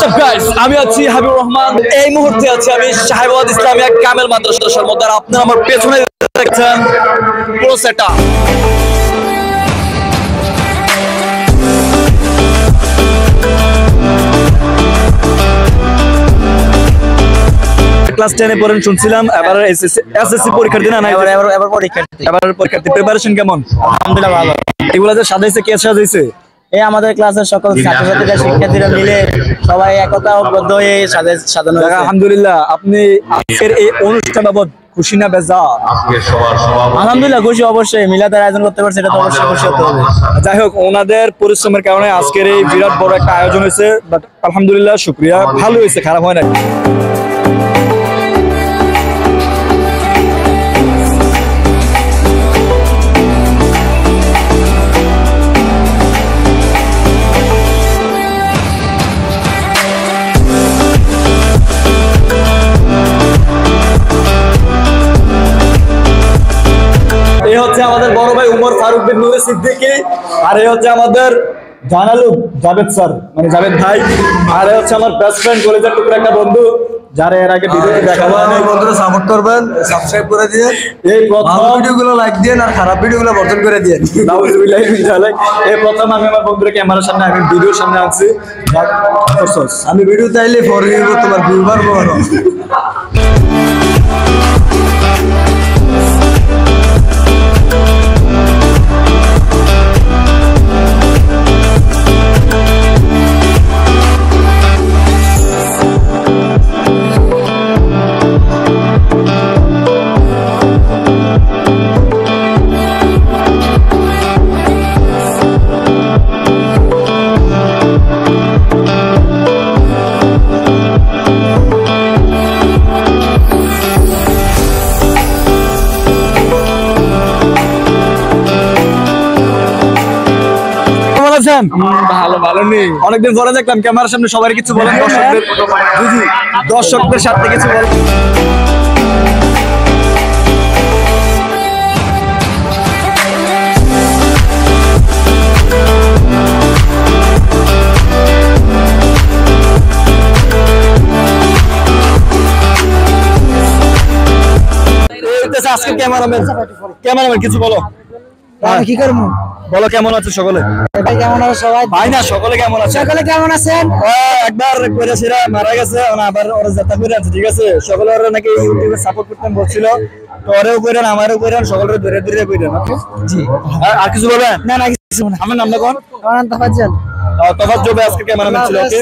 WhatsApp guys, আমি আছি হাবিবুর রহমান। এই মুহূর্তে আছি আমি সাহেবাবাদ ইসলামিয়া কামেল মাদ্রাসার মধ্যে। আর আপনারা আমার পেছনে দেখছেন পুরো সেটআপ। ক্লাস 10 এ পড়েন শুনছিলাম, এবার এসএসসি পরীক্ষার দিন না, এবার পরীক্ষার্থী প্রিপারেশন কেমন? আলহামদুলিল্লাহ ভালো। এগুলা যে সাজাইছে, কে সাজাইছে? এই আমাদের ক্লাসের সকল ছাত্রছাত্রীরা শিক্ষার্থীরা মিলে সবাই একতাবদ্ধ হয়ে সাজানো হয়েছে। আলহামদুলিল্লাহ। আপনি আজকের এই অনুষ্ঠান বাবদ খুশি না বেজার? আলহামদুলিল্লাহ খুশি, অবশ্যই মিলাদের আয়োজন করতে পারছে, এটা তো অবশ্যই খুশি হতে হবে। যাই হোক, ওনাদের পরিশ্রমের কারণে আজকের এই বিরাট বড় একটা আয়োজন হয়েছে। বাট আলহামদুলিল্লাহ, শুকরিয়া, ভালো হয়েছে, খারাপ হয় না। এই হচ্ছে আমাদের বড় ভাই উমর ফারুক বিন নূর সিদ্দিকী, আর এই হচ্ছে আমাদের জানালু জাভেদ স্যার, মানে জাভেদ ভাই। আর এই হচ্ছে আমার বেস্ট ফ্রেন্ড, কলেজের টুকরা একটা বন্ধু, যারা এর আগে ভিডিওতে দেখাবো। বন্ধুরা সাপোর্ট করবেন, সাবস্ক্রাইব করে দিয়ে এই প্রথম ভিডিওগুলো লাইক দিন, আর খারাপ ভিডিওগুলো বর্জন করে দিন। এই প্রথম আমি আমার বন্ধুরা ক্যামেরার সামনে, আমি ভিডিওর সামনে আনছি। আমি ভিডিও চাইলে ফর ইউ তোমার ভিউবার বড়। ভালো ভালো নেই, অনেকদিন পরে দেখলাম ক্যামেরার সামনে। সবাই কিছু বলেন দর্শকদের সাথে কিছু বলেন। আজকে ক্যামেরাম্যান কিছু বলো। কি করবো বলো, কেমন আছে সকলে? ভাই কেমন আছে সবাই? ভাই না, সকলে কেমন আছে? সকলে কেমন আছেন? একবার কইরাছিরা মারা গেছে, আবার ওরা যাতা করে আছে, ঠিক আছে? সকলে ওরা নাকি ইউটিউবে সাপোর্ট করতেন বলছিল, তো ওরেও কইরেন, আমারও কইরেন, সকলের ধরে ধরে কইরেন। জি, আর কিছু বলবেন? না না, কিছু না। আমার নামটা কোন? আমার নাম তাফাজ্জল। তাফাজ্জল আজকে ক্যামেরাম্যান ছিল। ওকে।